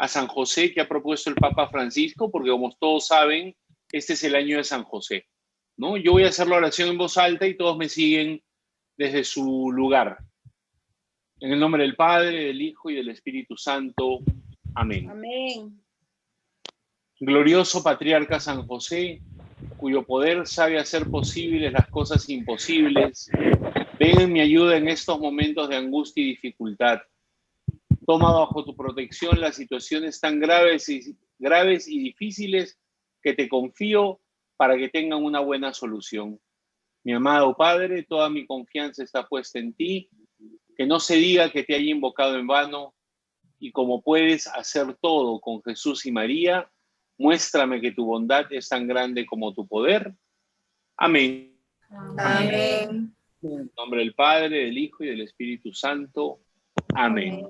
a San José que ha propuesto el Papa Francisco, porque como todos saben, este es el año de San José, ¿no? Yo voy a hacer la oración en voz alta y todos me siguen desde su lugar. En el nombre del Padre, del Hijo y del Espíritu Santo. Amén. Amén. Glorioso Patriarca San José, cuyo poder sabe hacer posibles las cosas imposibles, ven en mi ayuda en estos momentos de angustia y dificultad. Toma bajo tu protección las situaciones tan graves y difíciles que te confío para que tengan una buena solución. Mi amado Padre, toda mi confianza está puesta en ti, que no se diga que te haya invocado en vano, y como puedes hacer todo con Jesús y María, muéstrame que tu bondad es tan grande como tu poder. Amén. Amén. En el nombre del Padre, del Hijo y del Espíritu Santo. Amén.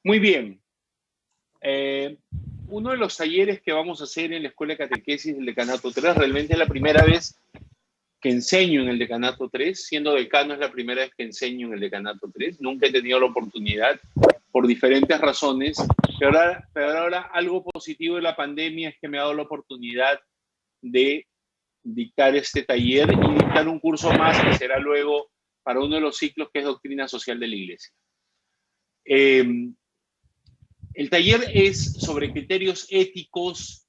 Muy bien. Uno de los talleres que vamos a hacer en la Escuela de Catequesis del Decanato 3, realmente es la primera vez que enseño en el Decanato 3, siendo decano es la primera vez que enseño en el Decanato 3, nunca he tenido la oportunidad por diferentes razones, pero ahora algo positivo de la pandemia es que me ha dado la oportunidad de dictar este taller y dictar un curso más que será luego para uno de los ciclos que es Doctrina Social de la Iglesia. El taller es sobre criterios éticos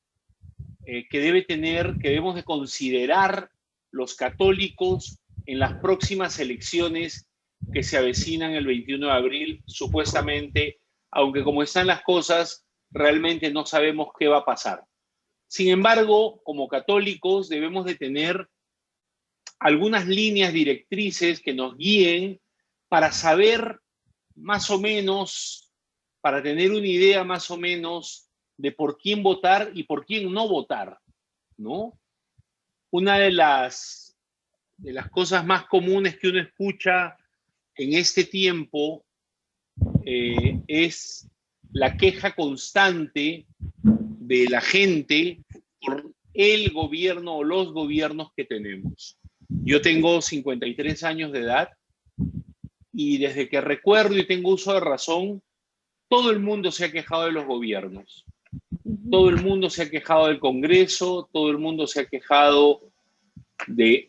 que debemos de considerar los católicos en las próximas elecciones que se avecinan el 21 de abril, supuestamente, aunque como están las cosas, realmente no sabemos qué va a pasar. Sin embargo, como católicos debemos de tener algunas líneas directrices que nos guíen para saber más o menos, para tener una idea más o menos de por quién votar y por quién no votar, ¿no? Una de las cosas más comunes que uno escucha en este tiempo es la queja constante de la gente por el gobierno o los gobiernos que tenemos. Yo tengo 53 años de edad y desde que recuerdo y tengo uso de razón, todo el mundo se ha quejado de los gobiernos. Todo el mundo se ha quejado del Congreso, todo el mundo se ha quejado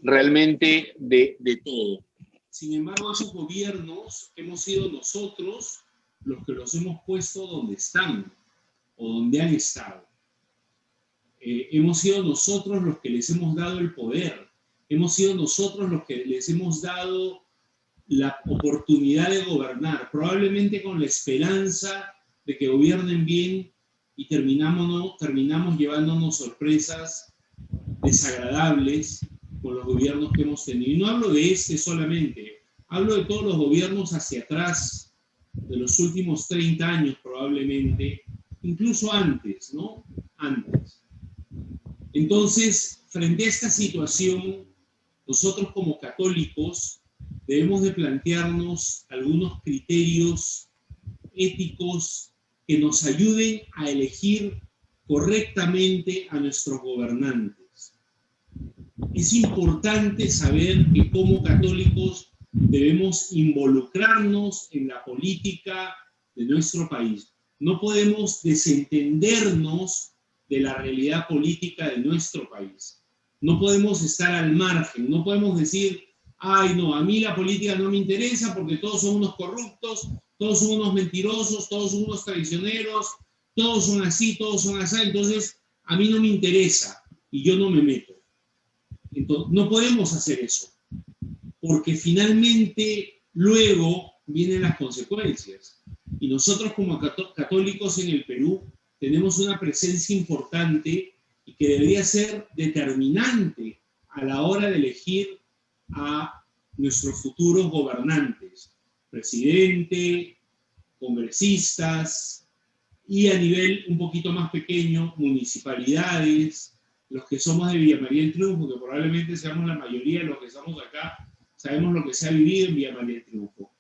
realmente de todo. Sin embargo, esos gobiernos hemos sido nosotros los que los hemos puesto donde están o donde han estado. Hemos sido nosotros los que les hemos dado el poder. Hemos sido nosotros los que les hemos dado la oportunidad de gobernar, probablemente con la esperanza de que gobiernen bien y terminamos llevándonos sorpresas desagradables con los gobiernos que hemos tenido. Y no hablo de este solamente, hablo de todos los gobiernos hacia atrás, de los últimos 30 años probablemente, incluso antes, ¿no? Antes. Entonces, frente a esta situación, nosotros como católicos debemos de plantearnos algunos criterios éticos que nos ayuden a elegir correctamente a nuestros gobernantes. Es importante saber que como católicos debemos involucrarnos en la política de nuestro país. No podemos desentendernos de la realidad política de nuestro país. No podemos estar al margen, no podemos decir, ay no, a mí la política no me interesa porque todos son unos corruptos, todos son unos mentirosos, todos son unos traicioneros, todos son así, entonces a mí no me interesa y yo no me meto. Entonces, no podemos hacer eso, porque finalmente luego vienen las consecuencias. Y nosotros como católicos en el Perú tenemos una presencia importante y que debería ser determinante a la hora de elegir a nuestros futuros gobernantes, presidente, congresistas y a nivel un poquito más pequeño, municipalidades, los que somos de Villa María del Triunfo, que probablemente seamos la mayoría de los que estamos acá, sabemos lo que se ha vivido en Villa María del Triunfo.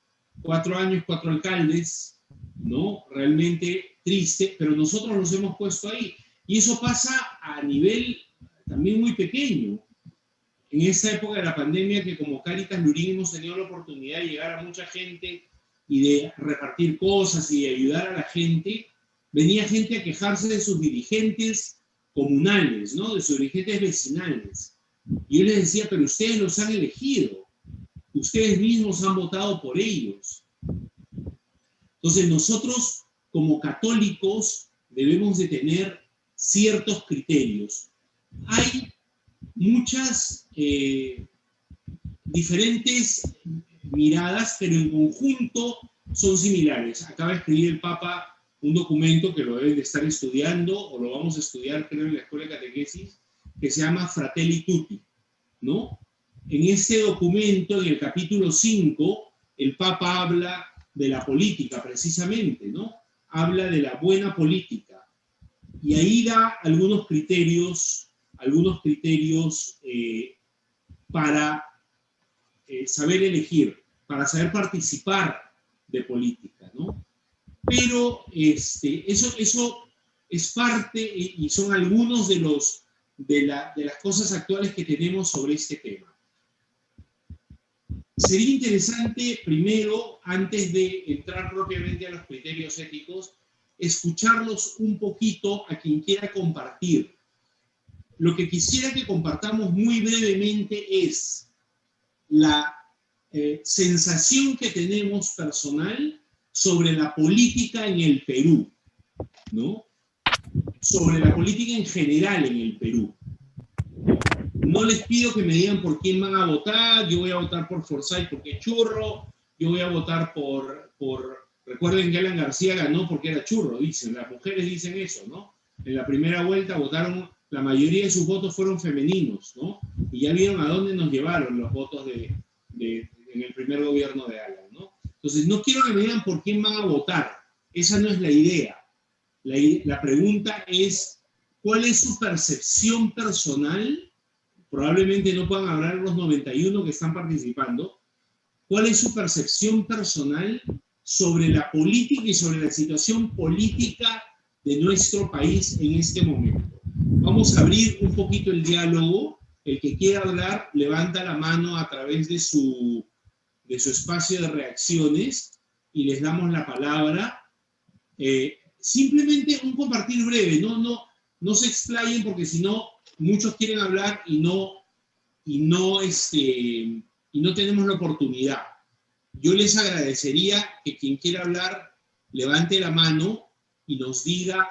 4 años, 4 alcaldes, ¿no? Realmente triste, pero nosotros nos hemos puesto ahí. Y eso pasa a nivel también muy pequeño. En esta época de la pandemia, que como Cáritas Lurín hemos tenido la oportunidad de llegar a mucha gente y de repartir cosas y de ayudar a la gente, venía gente a quejarse de sus dirigentes comunales, ¿no? De sus dirigentes vecinales. Y yo les decía, pero ustedes los han elegido, ustedes mismos han votado por ellos. Entonces nosotros, como católicos, debemos de tener ciertos criterios. Hay muchas diferentes miradas, pero en conjunto son similares. Acaba de escribir el Papa un documento que lo deben de estar estudiando, o lo vamos a estudiar, creo, en la Escuela de Catequesis, que se llama Fratelli Tutti, ¿no? En este documento, en el capítulo 5, el Papa habla de la política, precisamente, ¿no? Habla de la buena política. Y ahí da algunos criterios para saber elegir, para saber participar de política, ¿no? Pero eso es parte y son algunos de las cosas actuales que tenemos sobre este tema. Sería interesante, primero, antes de entrar propiamente a los criterios éticos, escucharlos un poquito a quien quiera compartir. Lo que quisiera que compartamos muy brevemente es la sensación que tenemos personal sobre la política en el Perú, ¿no? Sobre la política en general en el Perú. No les pido que me digan por quién van a votar. Yo voy a votar por Forsyth porque es churro. Yo voy a votar por... Recuerden que Alan García ganó porque era churro, dicen. Las mujeres dicen eso, ¿no? En la primera vuelta votaron, la mayoría de sus votos fueron femeninos, ¿no? Y ya vieron a dónde nos llevaron los votos en el primer gobierno de Alan, ¿no? Entonces, no quiero que me digan por quién van a votar. Esa no es la idea. La pregunta es, ¿cuál es su percepción personal? Probablemente no puedan hablar los 91 que están participando. ¿Cuál es su percepción personal sobre la política y sobre la situación política de nuestro país en este momento? Vamos a abrir un poquito el diálogo. El que quiera hablar, levanta la mano a través de su espacio de reacciones y les damos la palabra. Simplemente un compartir breve, no se explayen porque si no, muchos quieren hablar y no tenemos la oportunidad. Yo les agradecería que quien quiera hablar levante la mano y nos diga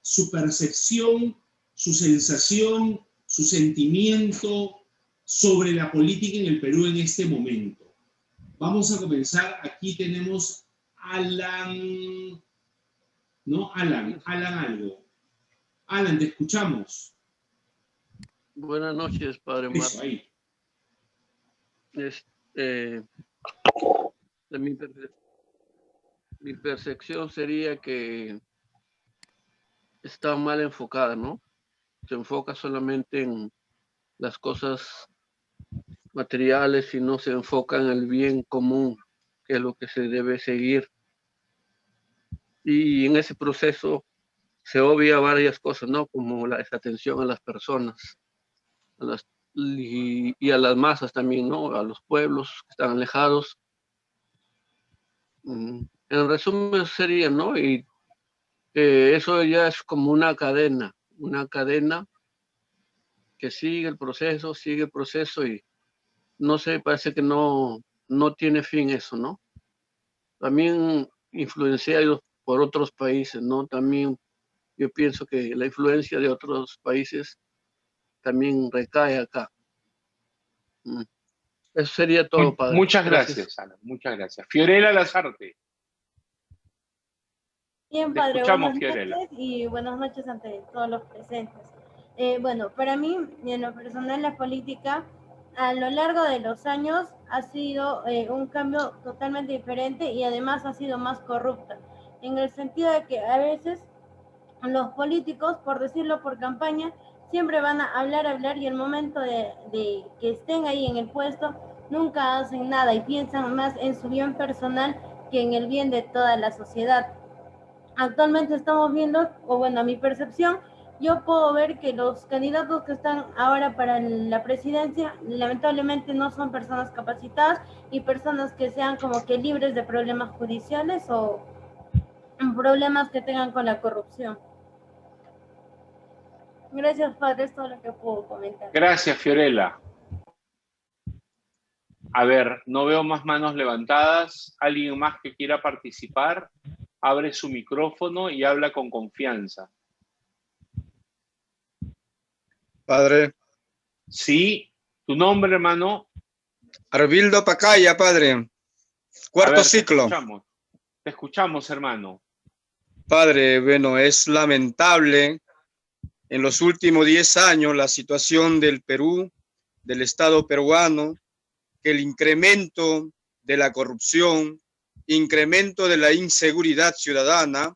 su percepción, su sensación, su sentimiento sobre la política en el Perú en este momento. Vamos a comenzar. Aquí tenemos Alan, ¿no? Alan algo. Alan, te escuchamos. Buenas noches, Padre Eso, Marco. Mi percepción sería que está mal enfocada, ¿no? Se enfoca solamente en las cosas materiales y no se enfoca en el bien común, que es lo que se debe seguir. Y en ese proceso se obvia varias cosas, ¿no? Como la desatención a las personas, y a las masas también, ¿no? A los pueblos que están alejados. En resumen sería, ¿no? Y eso ya es como una cadena que sigue el proceso y no sé, parece que no tiene fin eso, ¿no? También influenciados por otros países, ¿no? También yo pienso que la influencia de otros países también recae acá. Eso sería todo, Padre. Muchas gracias, Ana. Muchas gracias. Fiorella Lazarte. Bien, Te Padre, escuchamos, buenas Fiorella. noches y buenas noches ante todos los presentes. Bueno, para mí, en lo personal, la política a lo largo de los años ha sido un cambio totalmente diferente y además ha sido más corrupta, en el sentido de que a veces los políticos, por decirlo por campaña, siempre van a hablar y el momento de que estén ahí en el puesto nunca hacen nada y piensan más en su bien personal que en el bien de toda la sociedad. Actualmente estamos viendo, o bueno, a mi percepción, yo puedo ver que los candidatos que están ahora para la presidencia lamentablemente no son personas capacitadas y personas que sean como que libres de problemas judiciales o problemas que tengan con la corrupción. Gracias, padre, es todo lo que puedo comentar. Gracias, Fiorella. A ver, no veo más manos levantadas. ¿Alguien más que quiera participar? Abre su micrófono y habla con confianza. Padre. Sí, tu nombre, hermano. Arvildo Pacaya, padre. Cuarto ciclo. Te escuchamos, hermano. Padre, bueno, es lamentable en los últimos 10 años la situación del Perú, del Estado peruano, que el incremento de la corrupción, incremento de la inseguridad ciudadana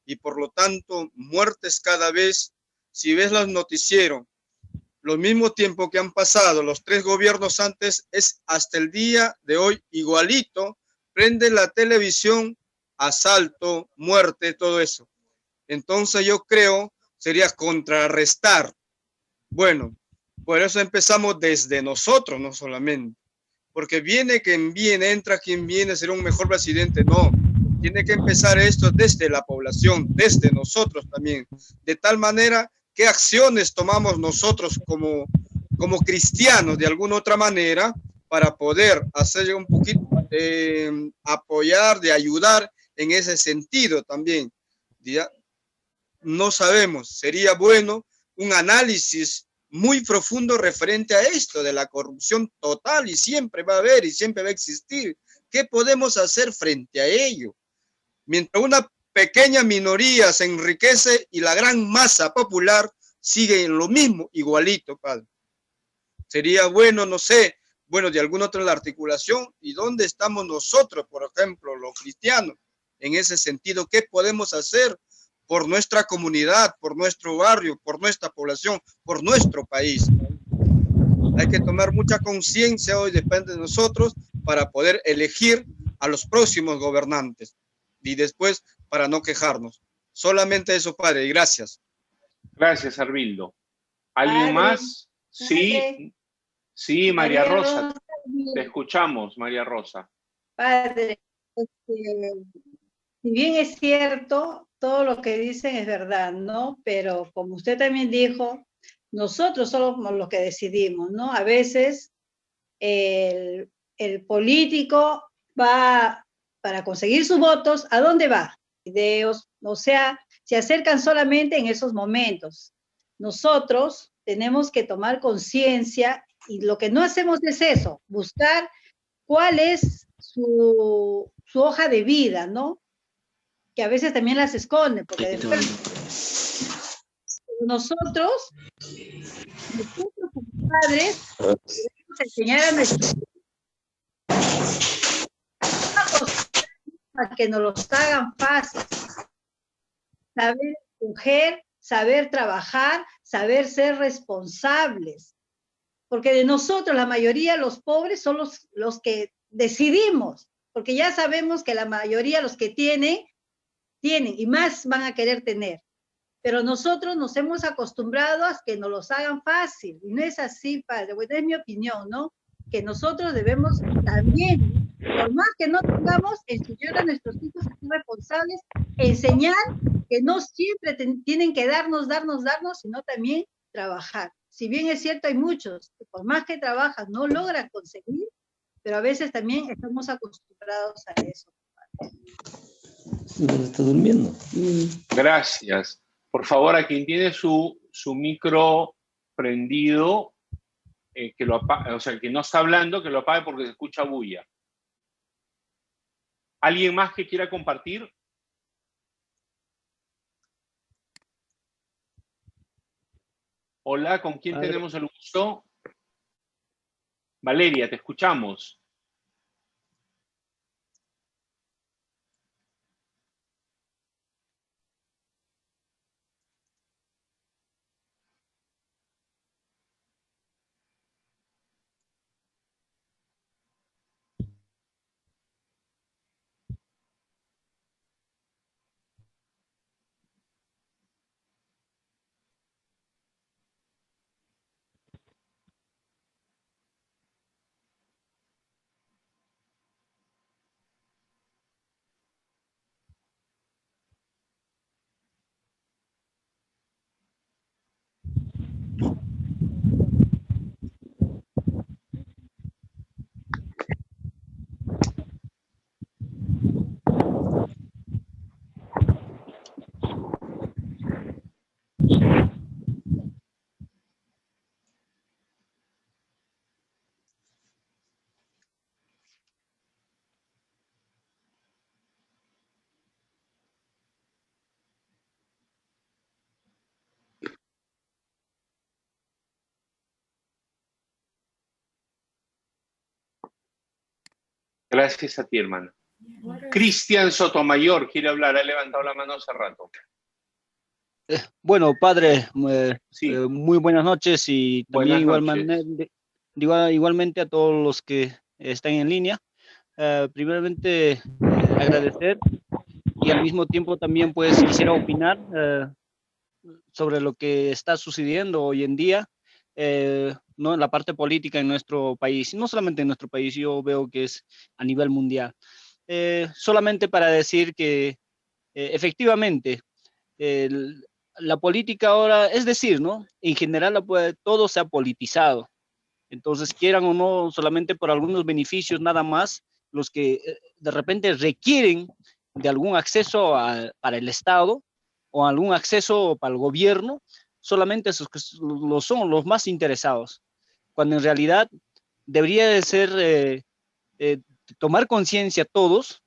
y por lo tanto muertes cada vez. Si ves los noticieros, los mismos tiempos que han pasado los 3 gobiernos antes, es hasta el día de hoy igualito. Prende la televisión, asalto, muerte, todo eso. Entonces yo creo sería contrarrestar. Bueno, por eso empezamos desde nosotros, no solamente. Porque viene quien viene, entra quien viene, será un mejor presidente. No, tiene que empezar esto desde la población, desde nosotros también. De tal manera, ¿qué acciones tomamos nosotros como cristianos de alguna otra manera para poder hacer un poquito, apoyar, de ayudar en ese sentido también? ¿Ya? No sabemos, sería bueno un análisis muy profundo referente a esto de la corrupción total, y siempre va a haber y siempre va a existir. ¿Qué podemos hacer frente a ello? Mientras una pequeña minoría se enriquece y la gran masa popular sigue en lo mismo, igualito, padre. Sería bueno, no sé, bueno, de alguna otra articulación, y dónde estamos nosotros, por ejemplo, los cristianos, en ese sentido, ¿qué podemos hacer por nuestra comunidad, por nuestro barrio, por nuestra población, por nuestro país? Hay que tomar mucha conciencia, hoy depende de nosotros, para poder elegir a los próximos gobernantes y después para no quejarnos. Solamente eso, padre, y gracias. Gracias, Arvildo. ¿Alguien más? Sí, sí, María Rosa. Te escuchamos, María Rosa. Padre, si bien es cierto, todo lo que dicen es verdad, ¿no? Pero como usted también dijo, nosotros somos los que decidimos, ¿no? A veces el político va para conseguir sus votos, ¿a dónde va? Videos, o sea, se acercan solamente en esos momentos. Nosotros tenemos que tomar conciencia y lo que no hacemos es eso, buscar cuál es su hoja de vida, ¿no? Que a veces también las esconde, porque después nosotros como padres, debemos enseñar a nuestros hijos a que nos los hagan fácil, saber escoger, saber trabajar, saber ser responsables, porque de nosotros la mayoría, los pobres, son los que decidimos, porque ya sabemos que la mayoría, los que tienen y más van a querer tener. Pero nosotros nos hemos acostumbrado a que nos los hagan fácil, y no es así, padre. Bueno, es mi opinión, ¿no? Que nosotros debemos también, por más que no tengamos, enseñar a nuestros hijos a ser responsables, enseñar que no siempre tienen que darnos, sino también trabajar. Si bien es cierto, hay muchos que por más que trabajan no logran conseguir, pero a veces también estamos acostumbrados a eso. Está durmiendo. Gracias. Por favor, a quien tiene su micro prendido, que lo apague, o sea, el que no está hablando, que lo apague porque se escucha bulla. ¿Alguien más que quiera compartir? Hola, ¿con quién tenemos el gusto? Valeria, te escuchamos. Gracias a ti, hermano. Cristian Sotomayor quiere hablar, ha levantado la mano hace rato. Bueno, padre, Sí. muy buenas noches y también Buenas noches. igualmente a todos los que están en línea. Primeramente, agradecer y al mismo tiempo también pues quisiera opinar sobre lo que está sucediendo hoy en día, ¿no? En la parte política en nuestro país, no solamente en nuestro país, yo veo que es a nivel mundial. Solamente para decir que efectivamente la política ahora, es decir, ¿no? En general todo se ha politizado. Entonces, quieran o no, solamente por algunos beneficios nada más, los que de repente requieren de algún acceso para el Estado o algún acceso para el gobierno, solamente esos que son los más interesados, cuando en realidad debería de ser tomar conciencia todos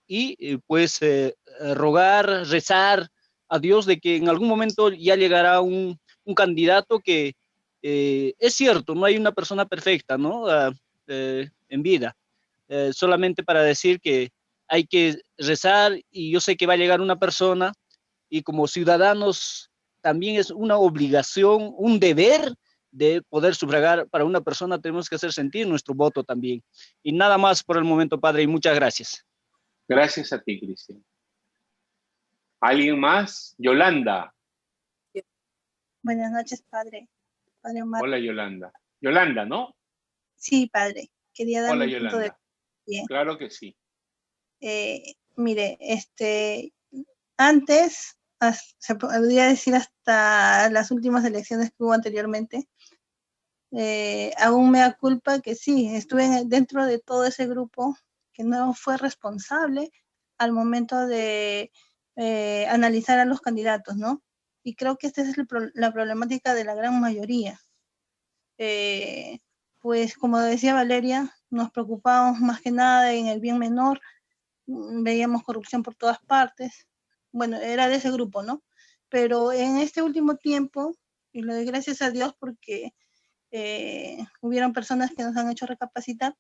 y pues rogar, rezar a Dios de que en algún momento ya llegará un candidato que es cierto, no hay una persona perfecta, ¿no? En vida. Solamente para decir que hay que rezar y yo sé que va a llegar una persona y como ciudadanos también es una obligación, un deber de poder sufragar para una persona, tenemos que hacer sentir nuestro voto también. Y nada más por el momento, padre, y muchas gracias. Gracias a ti, Cristian. ¿Alguien más? Yolanda. Buenas noches, padre. Padre Omar. Hola, Yolanda. Yolanda, ¿no? Sí, padre. Quería dar Hola, mi punto de Yolanda. vista. Claro que sí. Mire, antes, se podría decir hasta las últimas elecciones que hubo anteriormente, aún me da culpa que sí, estuve dentro de todo ese grupo que no fue responsable al momento de analizar a los candidatos, ¿no? Y creo que esta es la problemática de la gran mayoría. Pues como decía Valeria, nos preocupábamos más que nada en el bien menor, veíamos corrupción por todas partes. Bueno, era de ese grupo, ¿no? Pero en este último tiempo, y le doy gracias a Dios porque hubieron personas que nos han hecho recapacitar,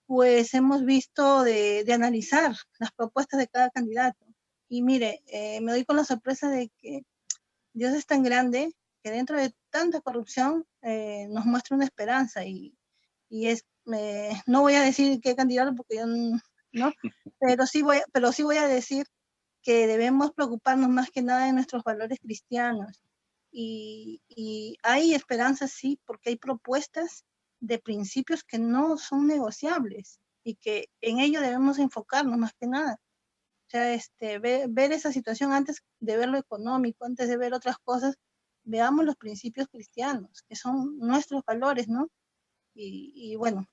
pues hemos visto de analizar las propuestas de cada candidato. Y mire, me doy con la sorpresa de que Dios es tan grande que dentro de tanta corrupción nos muestra una esperanza y es, no voy a decir qué candidato porque yo no, pero sí voy a decir que debemos preocuparnos más que nada de nuestros valores cristianos. Y hay esperanza, sí, porque hay propuestas de principios que no son negociables y que en ello debemos enfocarnos más que nada. O sea, ver esa situación antes de ver lo económico, antes de ver otras cosas, veamos los principios cristianos, que son nuestros valores, ¿no? Y bueno,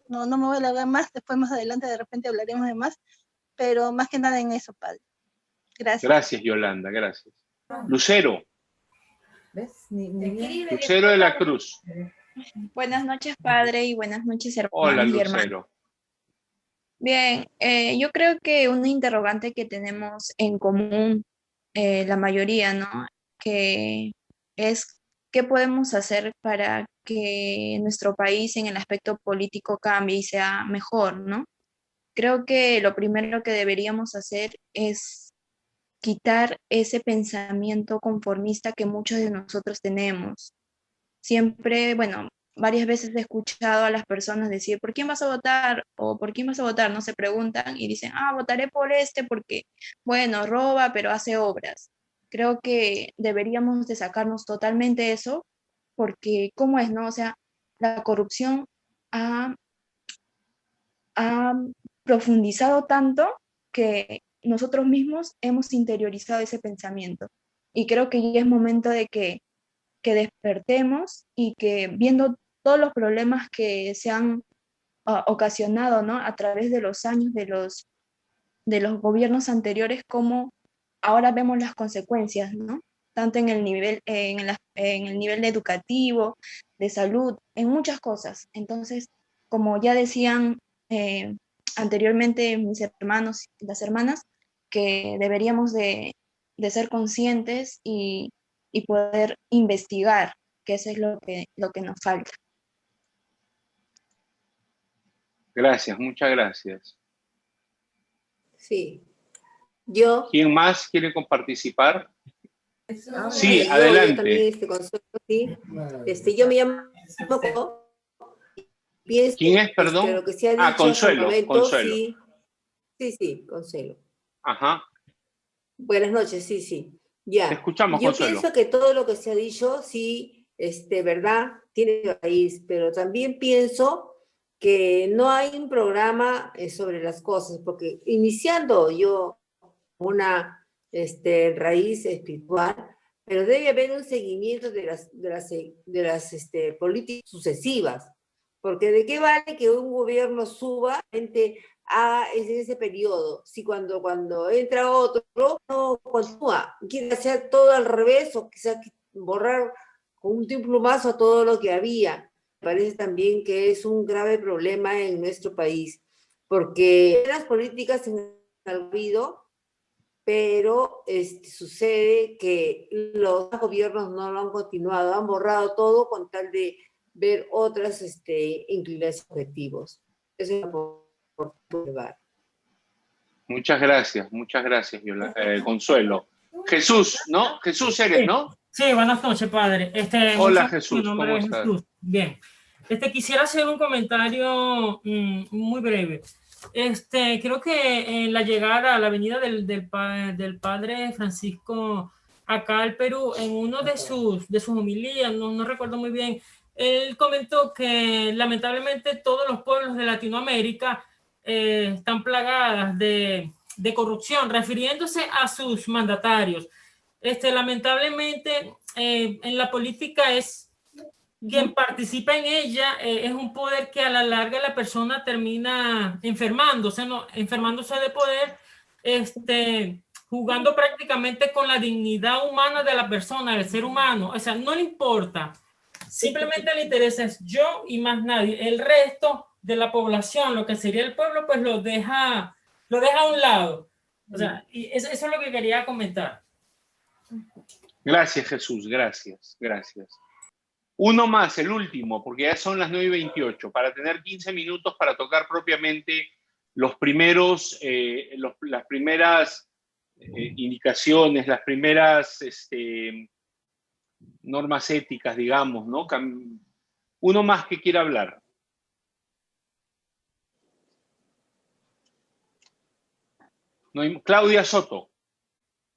no me voy a alargar más, después más adelante de repente hablaremos de más, pero más que nada en eso, padre. Gracias. Gracias, Yolanda, gracias. Lucero. Lucero de la Cruz. Buenas noches, padre, y buenas noches, hermanos. Hola, y hermanas. Lucero. Bien, yo creo que una interrogante que tenemos en común, la mayoría, ¿no? Que es qué podemos hacer para que nuestro país en el aspecto político cambie y sea mejor, ¿no? Creo que lo primero que deberíamos hacer es quitar ese pensamiento conformista que muchos de nosotros tenemos. Siempre, bueno, varias veces he escuchado a las personas decir, ¿por quién vas a votar? O ¿por quién vas a votar? No se preguntan y dicen, votaré por este porque, bueno, roba, pero hace obras. Creo que deberíamos de sacarnos totalmente eso, porque ¿cómo es, no? O sea, la corrupción ha profundizado tanto que nosotros mismos hemos interiorizado ese pensamiento. Y creo que ya es momento de que que despertemos y que viendo todos los problemas que se han ocasionado, ¿no? A través de los años de los gobiernos anteriores, como ahora vemos las consecuencias, ¿no? Tanto en el nivel, en el nivel educativo, de salud, en muchas cosas. Entonces, como ya decían anteriormente mis hermanos y las hermanas, que deberíamos de ser conscientes y poder investigar, que eso es lo que nos falta. Gracias, muchas gracias. Sí. Yo. ¿Quién más quiere participar? Sí, Yo adelante. también, Consuelo, sí. Yo me llamo pienso, ¿Quién es, perdón? Que lo que se ha dicho Consuelo, hasta el momento, Consuelo. Sí, Consuelo. Ajá. Buenas noches, sí. Ya. Te escuchamos, Yo Consuelo. pienso que todo lo que se ha dicho, sí, verdad, tiene raíz, pero también pienso que no hay un programa sobre las cosas, porque iniciando yo una raíz espiritual, pero debe haber un seguimiento de las políticas sucesivas, porque de qué vale que un gobierno suba haga en ese periodo, si cuando entra otro no continúa, quiere hacer todo al revés o quizás borrar con un plumazo a todo lo que había. Me parece también que es un grave problema en nuestro país, porque las políticas han habido, pero sucede que los gobiernos no lo han continuado, han borrado todo con tal de ver otras inclinaciones objetivos. Eso es por observar. Muchas gracias, Consuelo. Jesús, ¿no? Jesús eres, ¿no? Sí, buenas noches, padre. Hola, Jesús, mi nombre es Jesús. Bien. Quisiera hacer un comentario muy breve. Creo que en la llegada a la venida del padre Francisco acá al Perú, en uno de sus homilías, no recuerdo muy bien, él comentó que lamentablemente todos los pueblos de Latinoamérica están plagadas de corrupción, refiriéndose a sus mandatarios. Lamentablemente en la política es quien participa en ella, es un poder que a la larga la persona termina enfermándose de poder, jugando prácticamente con la dignidad humana de la persona, del ser humano. O sea, no le importa, simplemente le interesa es yo y más nadie. El resto de la población, lo que sería el pueblo, pues lo deja a un lado. O sea, y eso es lo que quería comentar. Gracias, Jesús, gracias. Uno más, el último, porque ya son las 9:28, para tener 15 minutos para tocar propiamente las primeras indicaciones, las primeras normas éticas, digamos, ¿no? Uno más que quiera hablar. Claudia Soto.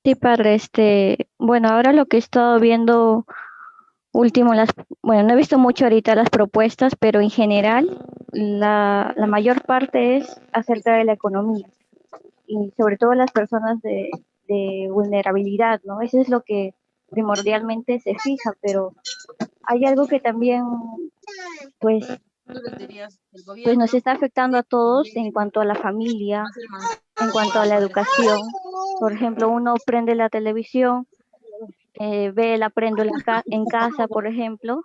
Sí, padre, bueno, ahora lo que he estado viendo último, bueno, no he visto mucho ahorita las propuestas, pero en general la mayor parte es acerca de la economía y sobre todo las personas de vulnerabilidad, ¿no? Eso es lo que primordialmente se fija, pero hay algo que también, pues nos está afectando a todos en cuanto a la familia, en cuanto a la educación. Por ejemplo, uno prende la televisión, ve el aprendo en casa, por ejemplo,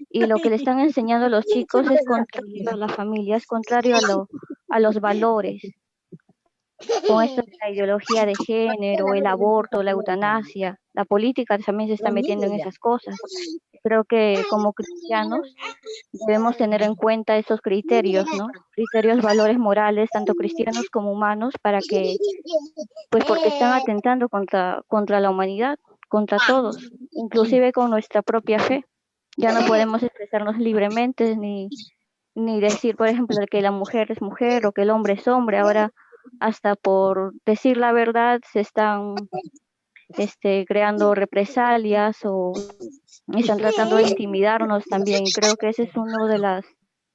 y lo que le están enseñando a los chicos es contrario a la familia, es contrario a los valores. Con esto de la ideología de género, el aborto, la eutanasia, la política también se está metiendo en esas cosas. Creo que como cristianos debemos tener en cuenta esos criterios, ¿no? Criterios, valores morales, tanto cristianos como humanos, para que, pues porque están atentando contra la humanidad, contra todos, inclusive con nuestra propia fe. Ya no podemos expresarnos libremente ni decir, por ejemplo, que la mujer es mujer o que el hombre es hombre. Ahora, hasta por decir la verdad, se están creando represalias o están tratando de intimidarnos también. Creo que esa es una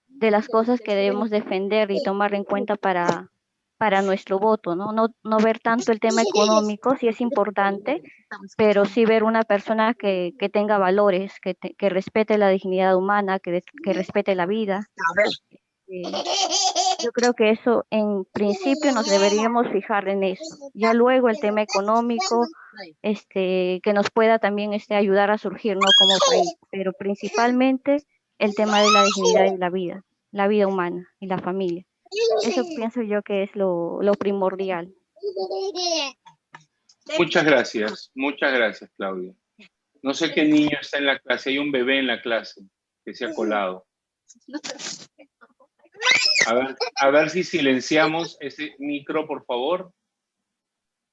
de las cosas que debemos defender y tomar en cuenta para para nuestro voto, ¿no? No ver tanto el tema económico, sí es importante, pero sí ver una persona que tenga valores, que respete la dignidad humana, que respete la vida. Yo creo que eso, en principio, nos deberíamos fijar en eso. Ya luego el tema económico, que nos pueda también ayudar a surgir, ¿no? Como país, pero principalmente el tema de la dignidad y la vida humana y la familia. Eso pienso yo que es lo primordial. Muchas gracias, Claudia. No sé qué niño está en la clase, hay un bebé en la clase que se ha colado. A ver si silenciamos ese micro, por favor.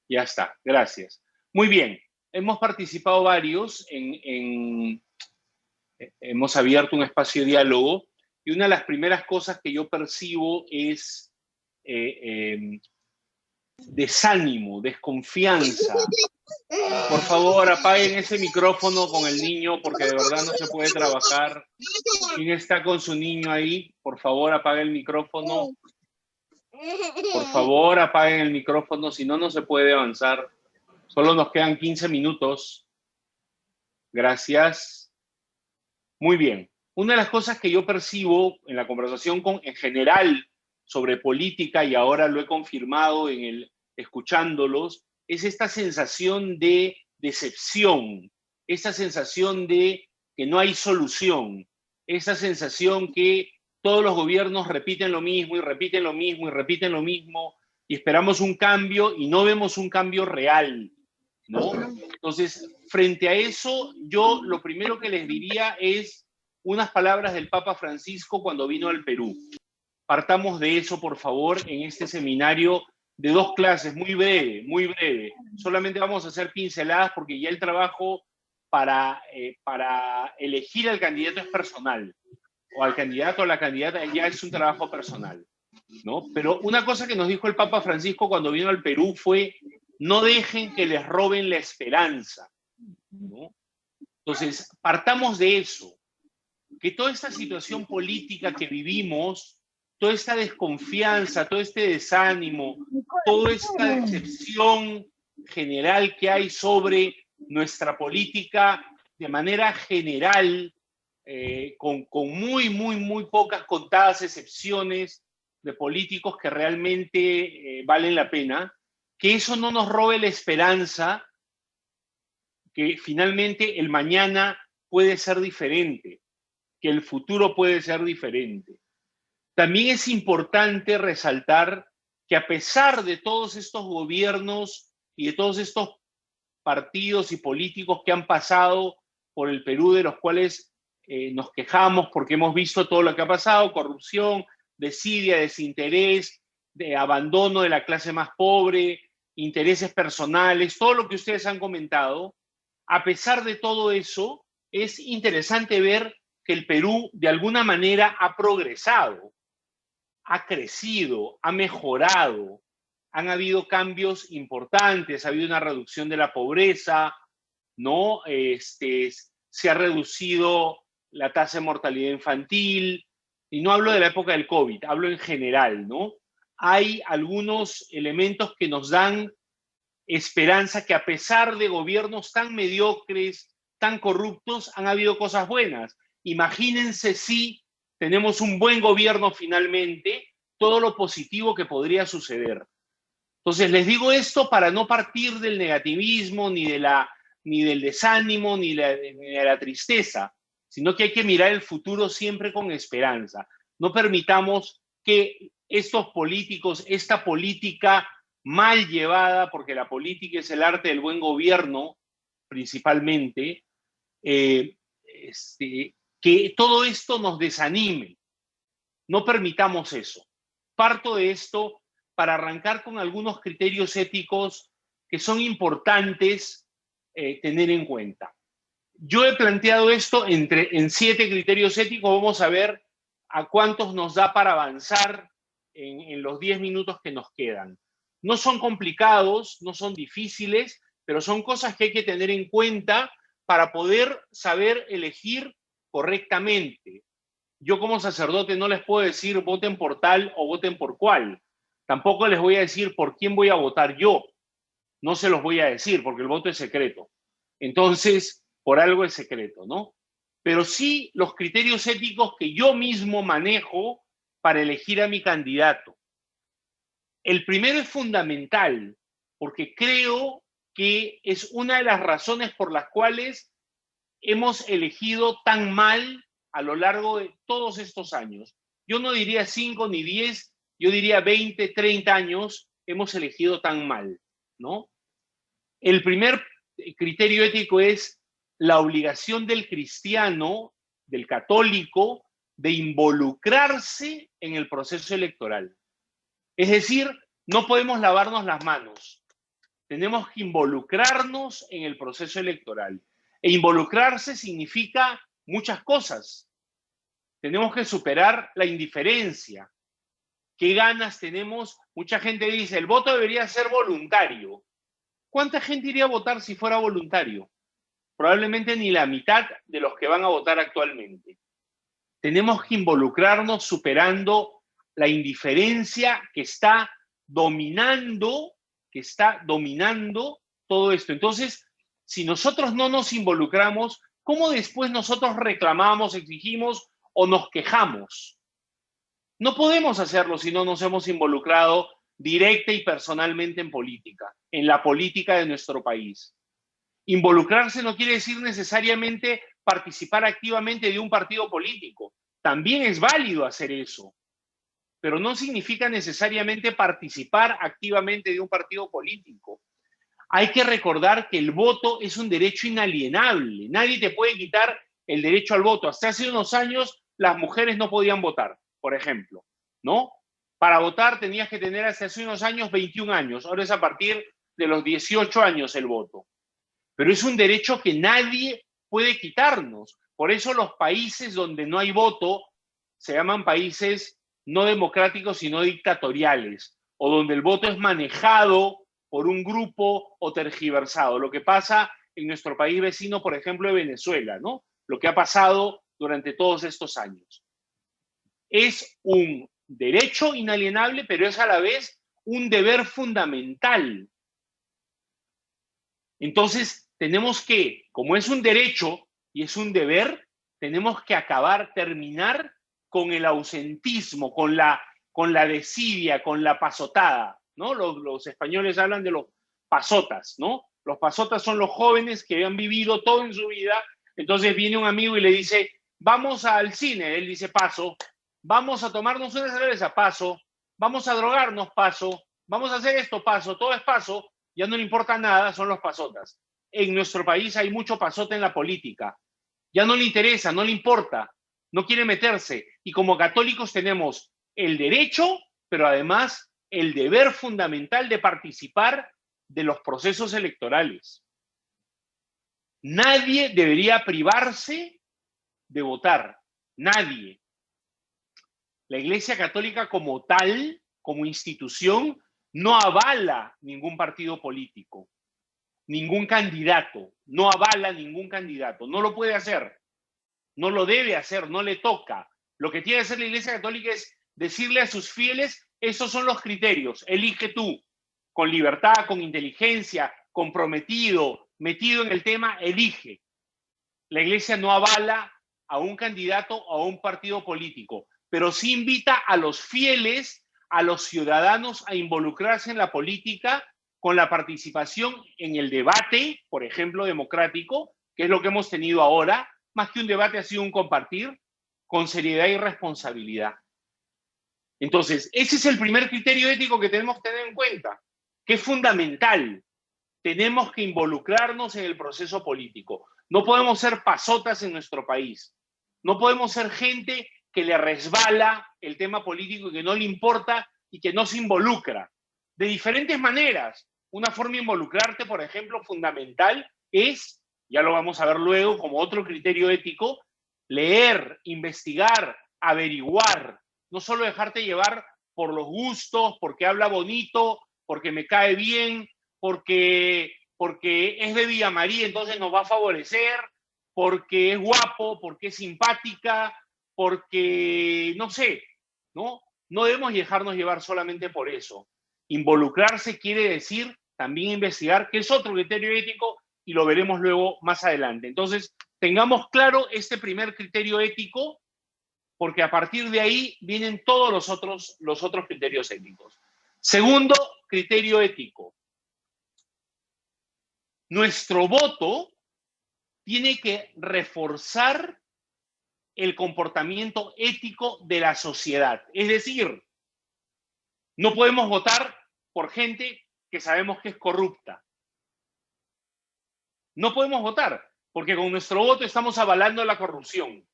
Ya está, gracias. Muy bien, hemos participado varios, hemos abierto un espacio de diálogo y una de las primeras cosas que yo percibo es desánimo, desconfianza. Por favor, apaguen ese micrófono con el niño porque de verdad no se puede trabajar. ¿Quién está con su niño ahí? Por favor, apaguen el micrófono. Por favor, apaguen el micrófono, si no, no se puede avanzar. Solo nos quedan 15 minutos. Gracias. Muy bien. Una de las cosas que yo percibo en la conversación en general sobre política, y ahora lo he confirmado escuchándolos, es esta sensación de decepción, esta sensación de que no hay solución, esa sensación que todos los gobiernos repiten lo mismo y repiten lo mismo y repiten lo mismo y esperamos un cambio y no vemos un cambio real, ¿no? Entonces, frente a eso, yo lo primero que les diría es unas palabras del Papa Francisco cuando vino al Perú. Partamos de eso, por favor, en este seminario de 2 clases, muy breve, muy breve. Solamente vamos a hacer pinceladas porque ya el trabajo para elegir al candidato es personal, o al candidato o la candidata ya es un trabajo personal, ¿no? Pero una cosa que nos dijo el Papa Francisco cuando vino al Perú fue: no dejen que les roben la esperanza, ¿no? Entonces, partamos de eso, que toda esta situación política que vivimos, toda esta desconfianza, todo este desánimo, toda esta decepción general que hay sobre nuestra política de manera general, con muy pocas contadas excepciones de políticos que realmente valen la pena, que eso no nos robe la esperanza que finalmente el mañana puede ser diferente, que el futuro puede ser diferente. También es importante resaltar que a pesar de todos estos gobiernos y de todos estos partidos y políticos que han pasado por el Perú, de los cuales nos quejamos porque hemos visto todo lo que ha pasado: corrupción, desidia, desinterés, de abandono de la clase más pobre, intereses personales, todo lo que ustedes han comentado. A pesar de todo eso, es interesante ver que el Perú de alguna manera ha progresado, ha crecido, ha mejorado, han habido cambios importantes, ha habido una reducción de la pobreza, ¿no? Se ha reducido la tasa de mortalidad infantil, y no hablo de la época del COVID, hablo en general, ¿no? Hay algunos elementos que nos dan esperanza que a pesar de gobiernos tan mediocres, tan corruptos, han habido cosas buenas. Imagínense si tenemos un buen gobierno finalmente, todo lo positivo que podría suceder. Entonces, les digo esto para no partir del negativismo, ni del desánimo, ni de la tristeza, sino que hay que mirar el futuro siempre con esperanza. No permitamos que estos políticos, esta política mal llevada, porque la política es el arte del buen gobierno, principalmente, que todo esto nos desanime. No permitamos eso. Parto de esto para arrancar con algunos criterios éticos que son importantes tener en cuenta. Yo he planteado esto en 7 criterios éticos. Vamos a ver a cuántos nos da para avanzar en los 10 minutos que nos quedan. No son complicados, no son difíciles, pero son cosas que hay que tener en cuenta para poder saber elegir correctamente. Yo como sacerdote no les puedo decir voten por tal o voten por cual. Tampoco les voy a decir por quién voy a votar yo. No se los voy a decir porque el voto es secreto. Entonces, por algo es secreto, ¿no? Pero sí los criterios éticos que yo mismo manejo para elegir a mi candidato. El primero es fundamental porque creo que es una de las razones por las cuales hemos elegido tan mal a lo largo de todos estos años. Yo no diría 5 ni 10, yo diría 20, 30 años hemos elegido tan mal, ¿no? El primer criterio ético es la obligación del cristiano, del católico, de involucrarse en el proceso electoral. Es decir, no podemos lavarnos las manos. Tenemos que involucrarnos en el proceso electoral. E involucrarse significa muchas cosas. Tenemos que superar la indiferencia. ¿Qué ganas tenemos? Mucha gente dice, el voto debería ser voluntario. ¿Cuánta gente iría a votar si fuera voluntario? Probablemente ni la mitad de los que van a votar actualmente. Tenemos que involucrarnos superando la indiferencia que está dominando todo esto. Entonces, si nosotros no nos involucramos, ¿cómo después nosotros reclamamos, exigimos o nos quejamos? No podemos hacerlo si no nos hemos involucrado directa y personalmente en política, en la política de nuestro país. Involucrarse no quiere decir necesariamente participar activamente de un partido político. También es válido hacer eso, pero no significa necesariamente participar activamente de un partido político. Hay que recordar que el voto es un derecho inalienable. Nadie te puede quitar el derecho al voto. Hasta hace unos años las mujeres no podían votar, por ejemplo, ¿no? Para votar tenías que tener hasta hace unos años 21 años. Ahora es a partir de los 18 años el voto. Pero es un derecho que nadie puede quitarnos. Por eso los países donde no hay voto se llaman países no democráticos sino dictatoriales, o donde el voto es manejado por un grupo o tergiversado. Lo que pasa en nuestro país vecino, por ejemplo, de Venezuela, ¿no? Lo que ha pasado durante todos estos años. Es un derecho inalienable, pero es a la vez un deber fundamental. Entonces, tenemos que, como es un derecho y es un deber, tenemos que terminar con el ausentismo, con la desidia, con la pasotada, ¿no? Los españoles hablan de los pasotas, ¿no? Los pasotas son los jóvenes que han vivido todo en su vida. Entonces viene un amigo y le dice, vamos al cine. Él dice, paso. Vamos a tomarnos una cerveza, paso. Vamos a drogarnos, paso. Vamos a hacer esto, paso. Todo es paso. Ya no le importa nada, son los pasotas. En nuestro país hay mucho pasota en la política. Ya no le interesa, no le importa, no quiere meterse. Y como católicos tenemos el derecho, pero además el deber fundamental de participar de los procesos electorales. Nadie debería privarse de votar. Nadie. La Iglesia Católica como tal, como institución, no avala ningún partido político, ningún candidato, no avala ningún candidato, no lo puede hacer, no lo debe hacer, no le toca. Lo que tiene que hacer la Iglesia Católica es decirle a sus fieles, esos son los criterios, elige tú, con libertad, con inteligencia, comprometido, metido en el tema, elige. La Iglesia no avala a un candidato o a un partido político, pero sí invita a los fieles, a los ciudadanos a involucrarse en la política con la participación en el debate, por ejemplo, democrático, que es lo que hemos tenido ahora. Más que un debate ha sido un compartir con seriedad y responsabilidad. Entonces, ese es el primer criterio ético que tenemos que tener en cuenta, que es fundamental. Tenemos que involucrarnos en el proceso político. No podemos ser pasotas en nuestro país. No podemos ser gente que le resbala el tema político y que no le importa y que no se involucra. De diferentes maneras. Una forma de involucrarte, por ejemplo, fundamental es, ya lo vamos a ver luego como otro criterio ético, leer, investigar, averiguar. No solo dejarte llevar por los gustos, porque habla bonito, porque me cae bien, porque es de Villa María, entonces nos va a favorecer, porque es guapo, porque es simpática, porque, no sé, ¿no? no debemos dejarnos llevar solamente por eso. Involucrarse quiere decir también investigar, que es otro criterio ético, y lo veremos luego más adelante. Entonces, tengamos claro este primer criterio ético, porque a partir de ahí vienen todos los otros criterios éticos. Segundo criterio ético. Nuestro voto tiene que reforzar el comportamiento ético de la sociedad. Es decir, no podemos votar por gente que sabemos que es corrupta. No podemos votar, porque con nuestro voto estamos avalando la corrupción.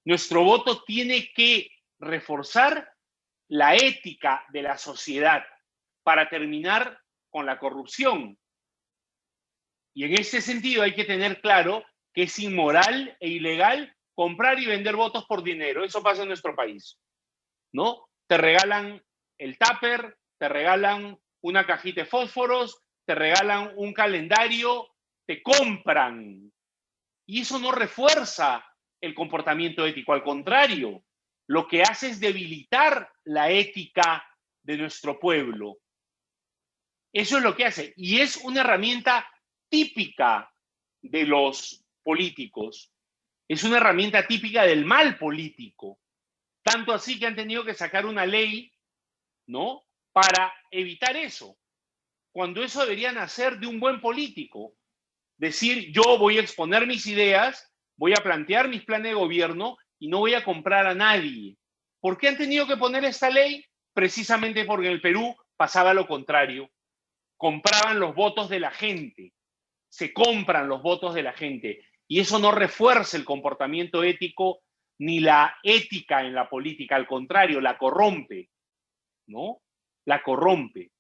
Nuestro voto tiene que reforzar la ética de la sociedad para terminar con la corrupción. Y en ese sentido hay que tener claro que es inmoral e ilegal comprar y vender votos por dinero. Eso pasa en nuestro país, ¿no? Te regalan el tupper, te regalan una cajita de fósforos, te regalan un calendario, te compran. Y eso no refuerza el comportamiento ético. Al contrario, lo que hace es debilitar la ética de nuestro pueblo. Eso es lo que hace. Y es una herramienta típica de los políticos. Es una herramienta típica del mal político. Tanto así que han tenido que sacar una ley, ¿no?, para evitar eso. Cuando eso debería nacer de un buen político. Decir, yo voy a exponer mis ideas, voy a plantear mis planes de gobierno y no voy a comprar a nadie. ¿Por qué han tenido que poner esta ley? Precisamente porque en el Perú pasaba lo contrario. Compraban los votos de la gente. Se compran los votos de la gente. Y eso no refuerza el comportamiento ético ni la ética en la política. Al contrario, la corrompe, ¿no? La corrompe.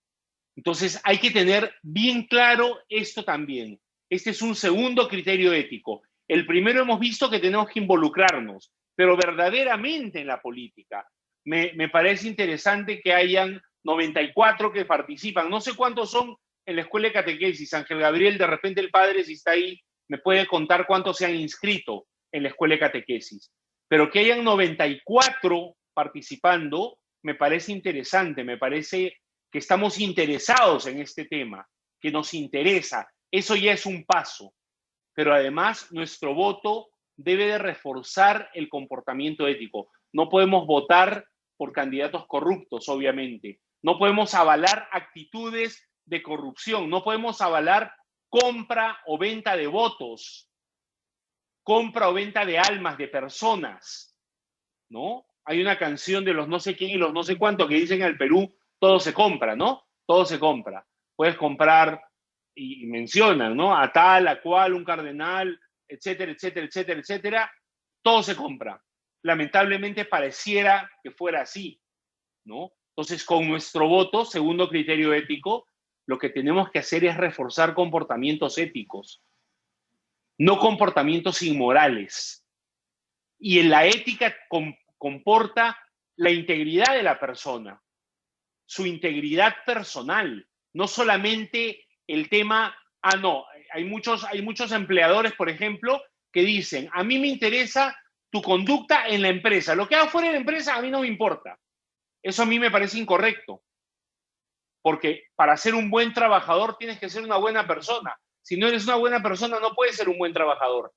Entonces hay que tener bien claro esto también. Este es un segundo criterio ético. El primero hemos visto que tenemos que involucrarnos, pero verdaderamente en la política. Me parece interesante que hayan 94 que participan. No sé cuántos son en la escuela de catequesis. Ángel Gabriel, de repente el padre, si está ahí, me puede contar cuántos se han inscrito en la escuela de catequesis. Pero que hayan 94 participando, me parece interesante, me parece que estamos interesados en este tema, que nos interesa. Eso ya es un paso. Pero además, nuestro voto debe de reforzar el comportamiento ético. No podemos votar por candidatos corruptos, obviamente. No podemos avalar actitudes de corrupción. No podemos avalar compra o venta de votos, compra o venta de almas de personas, ¿no? Hay una canción de los no sé quién y los no sé cuántos que dicen en el Perú, todo se compra, ¿no? Todo se compra. Puedes comprar, y mencionan, ¿no?, a tal, a cual, un cardenal, etcétera, etcétera, etcétera, etcétera. Todo se compra. Lamentablemente pareciera que fuera así, ¿no? Entonces, con nuestro voto, segundo criterio ético, lo que tenemos que hacer es reforzar comportamientos éticos, no comportamientos inmorales. Y en la ética comporta la integridad de la persona, su integridad personal, no solamente el tema, no, hay muchos empleadores, por ejemplo, que dicen, a mí me interesa tu conducta en la empresa, lo que haga fuera de la empresa a mí no me importa. Eso a mí me parece incorrecto, porque para ser un buen trabajador tienes que ser una buena persona. Si no eres una buena persona, no puedes ser un buen trabajador.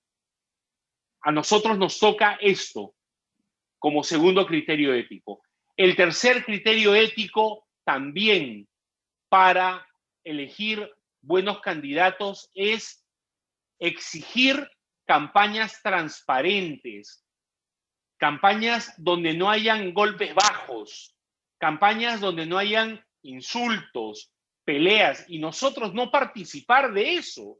A nosotros nos toca esto como segundo criterio ético. El tercer criterio ético también para elegir buenos candidatos es exigir campañas transparentes, campañas donde no hayan golpes bajos, campañas donde no hayan insultos, peleas, y nosotros no participar de eso.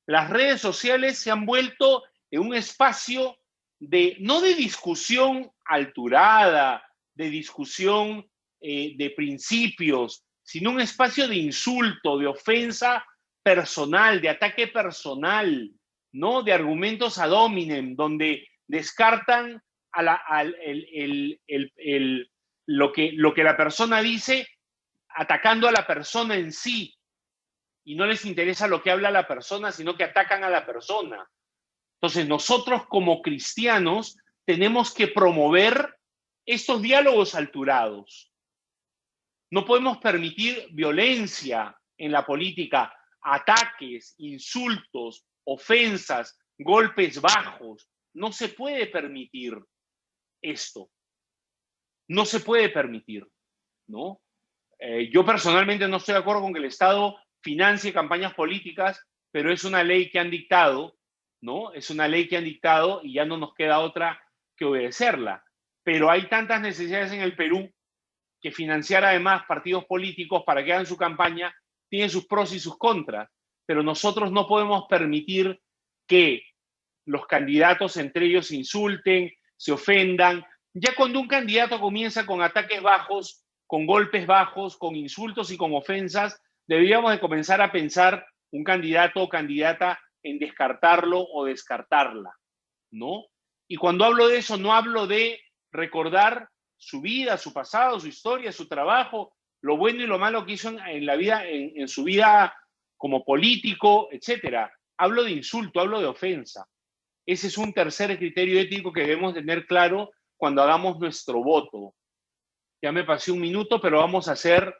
Las redes sociales se han vuelto en un espacio no de discusión alturada, de discusión de principios, sino un espacio de insulto, de ofensa personal, de ataque personal, ¿no?, de argumentos ad hominem, donde descartan lo que la persona dice, atacando a la persona en sí, y no les interesa lo que habla la persona, sino que atacan a la persona. Entonces, nosotros como cristianos tenemos que promover estos diálogos alturados. No podemos permitir violencia en la política, ataques, insultos, ofensas, golpes bajos. No se puede permitir esto. No se puede permitir, ¿no? Yo personalmente no estoy de acuerdo con que el Estado financie campañas políticas, pero es una ley que han dictado, ¿no? Es una ley que han dictado y ya no nos queda otra que obedecerla. Pero hay tantas necesidades en el Perú que financiar además partidos políticos para que hagan su campaña tiene sus pros y sus contras. Pero nosotros no podemos permitir que los candidatos entre ellos se insulten, se ofendan. Ya cuando un candidato comienza con ataques bajos, con golpes bajos, con insultos y con ofensas, deberíamos de comenzar a pensar un candidato o candidata en descartarlo o descartarla, ¿no? Y cuando hablo de eso, no hablo de recordar su vida, su pasado, su historia, su trabajo, lo bueno y lo malo que hizo en la vida, en su vida como político, etcétera. Hablo de insulto, hablo de ofensa. Ese es un tercer criterio ético que debemos tener claro cuando hagamos nuestro voto. Ya me pasé un minuto, pero vamos a hacer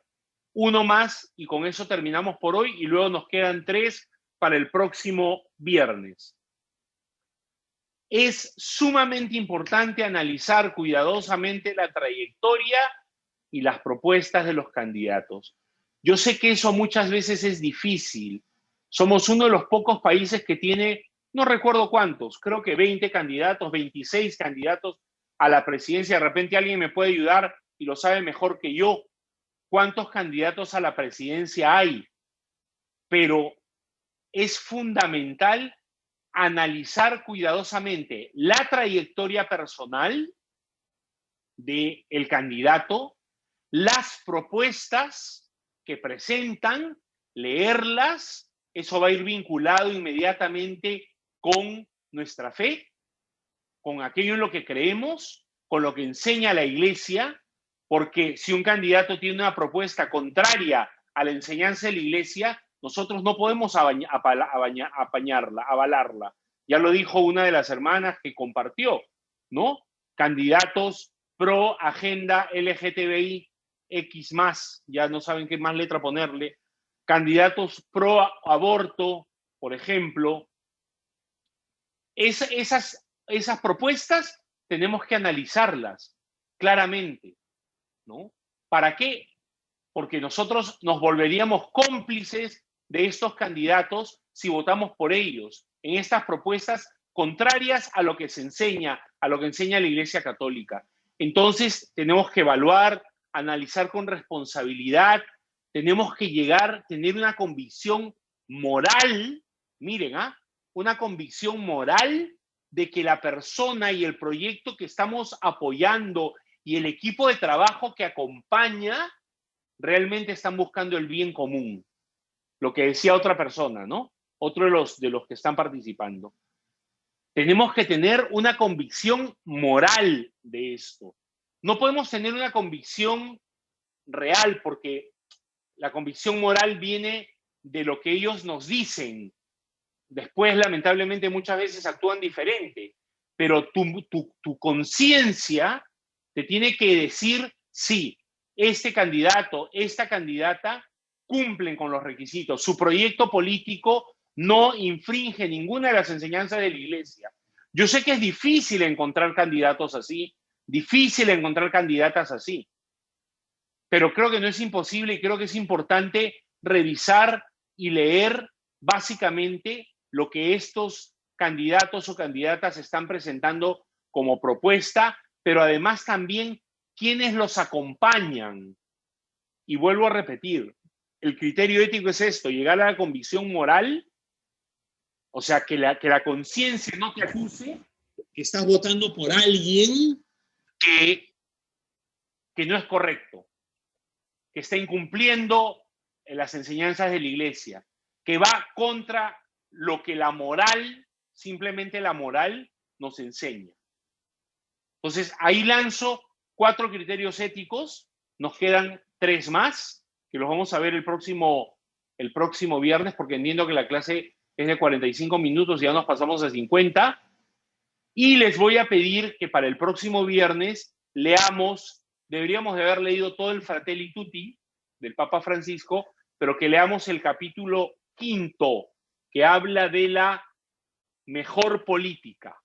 uno más y con eso terminamos por hoy y luego nos quedan 3 para el próximo viernes. Es sumamente importante analizar cuidadosamente la trayectoria y las propuestas de los candidatos. Yo sé que eso muchas veces es difícil. Somos uno de los pocos países que tiene, no recuerdo cuántos, creo que 20 candidatos, 26 candidatos a la presidencia. De repente alguien me puede ayudar y lo sabe mejor que yo. ¿Cuántos candidatos a la presidencia hay? Pero es fundamental analizar cuidadosamente la trayectoria personal del candidato, las propuestas que presentan, leerlas. Eso va a ir vinculado inmediatamente con nuestra fe, con aquello en lo que creemos, con lo que enseña la Iglesia, porque si un candidato tiene una propuesta contraria a la enseñanza de la Iglesia, nosotros no podemos avalarla. Ya lo dijo una de las hermanas que compartió, ¿no? Candidatos pro agenda LGTBI X+, ya no saben qué más letra ponerle. Candidatos pro aborto, por ejemplo. Esas propuestas tenemos que analizarlas claramente, ¿no? ¿Para qué? Porque nosotros nos volveríamos cómplices de estos candidatos si votamos por ellos en estas propuestas contrarias a lo que se enseña, a lo que enseña la Iglesia Católica. Entonces tenemos que evaluar, analizar con responsabilidad, tenemos que tener una convicción moral, miren, una convicción moral de que la persona y el proyecto que estamos apoyando y el equipo de trabajo que acompaña realmente están buscando el bien común. Lo que decía otra persona, ¿no? Otro de los que están participando. Tenemos que tener una convicción moral de esto. No podemos tener una convicción real porque la convicción moral viene de lo que ellos nos dicen. Después, lamentablemente, muchas veces actúan diferente. Pero tu conciencia te tiene que decir, sí, este candidato, esta candidata cumplen con los requisitos. Su proyecto político no infringe ninguna de las enseñanzas de la Iglesia. Yo sé que es difícil encontrar candidatos así, difícil encontrar candidatas así, pero creo que no es imposible y creo que es importante revisar y leer básicamente lo que estos candidatos o candidatas están presentando como propuesta, pero además también quiénes los acompañan. Y vuelvo a repetir, el criterio ético es esto, llegar a la convicción moral, o sea, que la conciencia no te acuse que estás votando por alguien que no es correcto, que está incumpliendo las enseñanzas de la Iglesia, que va contra lo que la moral, simplemente la moral, nos enseña. Entonces, ahí lanzo 4 criterios éticos, nos quedan 3 más, que los vamos a ver el próximo viernes, porque entiendo que la clase es de 45 minutos y ya nos pasamos a 50. Y les voy a pedir que para el próximo viernes leamos, deberíamos de haber leído todo el Fratelli Tutti del Papa Francisco, pero que leamos el capítulo 5, que habla de la mejor política.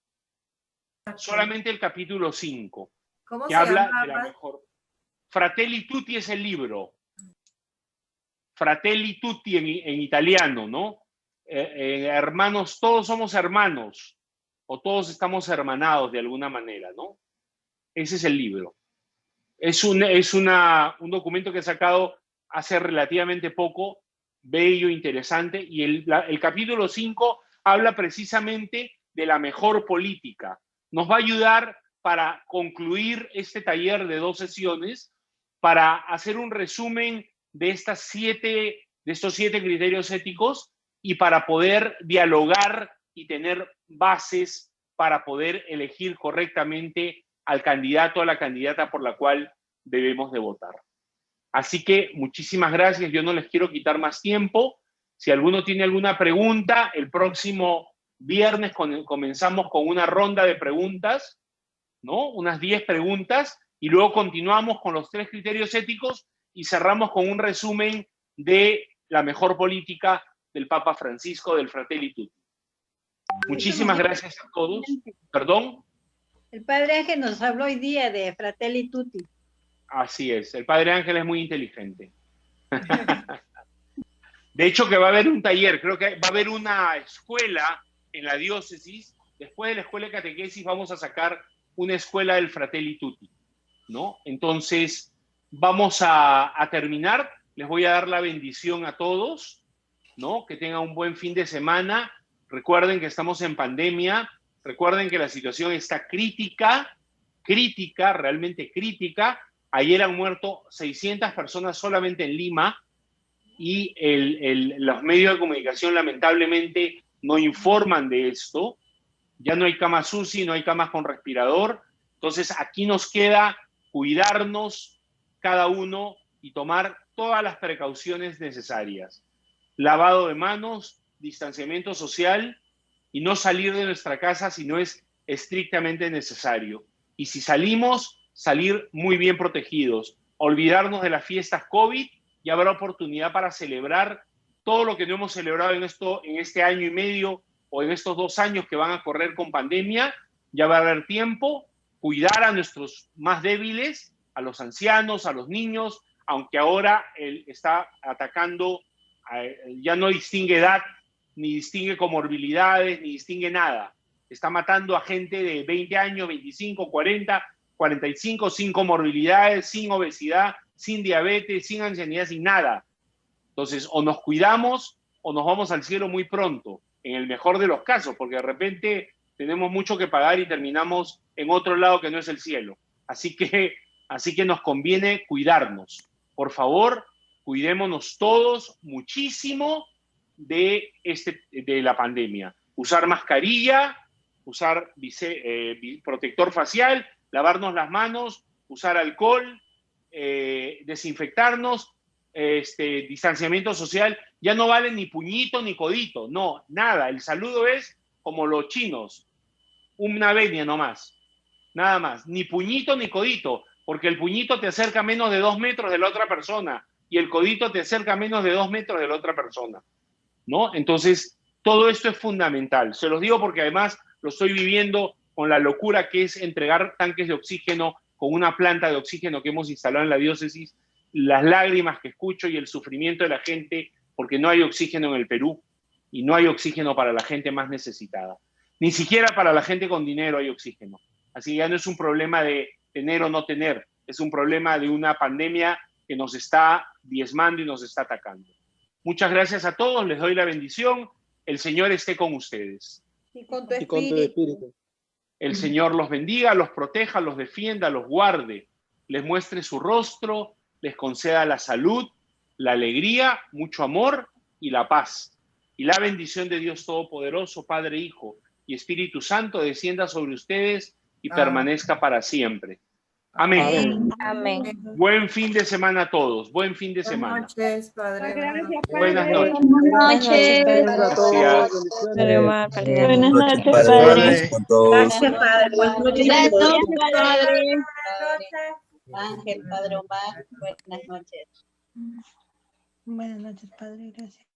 Solamente el capítulo 5, ¿Cómo que se habla llama? de la mejor. Fratelli Tutti es el libro. Fratelli Tutti en italiano, ¿no? Hermanos, todos somos hermanos, o todos estamos hermanados de alguna manera, ¿no? Ese es el libro. Es un documento que he sacado hace relativamente poco, bello, interesante, y el capítulo 5 habla precisamente de la mejor política. Nos va a ayudar para concluir este taller de 2 sesiones, para hacer un resumen de estos 7 criterios éticos y para poder dialogar y tener bases para poder elegir correctamente al candidato o a la candidata por la cual debemos de votar. Así que muchísimas gracias, yo no les quiero quitar más tiempo. Si alguno tiene alguna pregunta, el próximo viernes comenzamos con una ronda de preguntas, ¿no? Unas 10 preguntas, y luego continuamos con los 3 criterios éticos y cerramos con un resumen de la mejor política del Papa Francisco, del Fratelli Tutti. Muchísimas gracias a todos. ¿Perdón? El Padre Ángel nos habló hoy día de Fratelli Tutti. Así es, el Padre Ángel es muy inteligente. De hecho, que va a haber un taller, creo que va a haber una escuela en la diócesis. Después de la escuela de catequesis vamos a sacar una escuela del Fratelli Tutti, ¿no? Entonces, vamos a terminar. Les voy a dar la bendición a todos, ¿no? Que tengan un buen fin de semana. Recuerden que estamos en pandemia. Recuerden que la situación está crítica, realmente crítica. Ayer han muerto 600 personas solamente en Lima y los medios de comunicación lamentablemente no informan de esto. Ya no hay camas UCI, no hay camas con respirador. Entonces aquí nos queda cuidarnos cada uno y tomar todas las precauciones necesarias. Lavado de manos, distanciamiento social y no salir de nuestra casa si no es estrictamente necesario. Y si salimos, salir muy bien protegidos. Olvidarnos de las fiestas COVID y habrá oportunidad para celebrar todo lo que no hemos celebrado en este año y medio o en estos 2 años que van a correr con pandemia. Ya va a haber tiempo, cuidar a nuestros más débiles, a los ancianos, a los niños, aunque ahora él está atacando, ya no distingue edad, ni distingue comorbilidades, ni distingue nada. Está matando a gente de 20 años, 25, 40, 45, sin comorbilidades, sin obesidad, sin diabetes, sin ancianidad, sin nada. Entonces, o nos cuidamos o nos vamos al cielo muy pronto, en el mejor de los casos, porque de repente tenemos mucho que pagar y terminamos en otro lado que no es el cielo. Así que nos conviene cuidarnos. Por favor, cuidémonos todos muchísimo de la pandemia. Usar mascarilla, usar protector facial, lavarnos las manos, usar alcohol, desinfectarnos, distanciamiento social. Ya no vale ni puñito ni codito, no, nada. El saludo es como los chinos, una venia nomás, nada más. Ni puñito ni codito, porque el puñito te acerca menos de 2 metros de la otra persona y el codito te acerca menos de 2 metros de la otra persona, ¿no? Entonces, todo esto es fundamental. Se los digo porque además lo estoy viviendo con la locura que es entregar tanques de oxígeno con una planta de oxígeno que hemos instalado en la diócesis, las lágrimas que escucho y el sufrimiento de la gente porque no hay oxígeno en el Perú y no hay oxígeno para la gente más necesitada. Ni siquiera para la gente con dinero hay oxígeno. Así que ya no es un problema de tener o no tener, es un problema de una pandemia que nos está diezmando y nos está atacando. Muchas gracias a todos, les doy la bendición. El Señor esté con ustedes. Y con tu espíritu. El Señor los bendiga, los proteja, los defienda, los guarde, les muestre su rostro, les conceda la salud, la alegría, mucho amor y la paz. Y la bendición de Dios Todopoderoso, Padre, Hijo y Espíritu Santo descienda sobre ustedes y permanezca para siempre. Amén. Amén. Buen fin de semana a todos. Buen fin de semana. Buenas noches, Padre. Buenas noches. Buenas noches. Gracias. Buenas noches, Padre. Con todos. Gracias, Padre. Buenas noches a Buenas todos. noches, Padre. Ángel, Padre Omar, buenas noches. Buenas noches, Padre, gracias.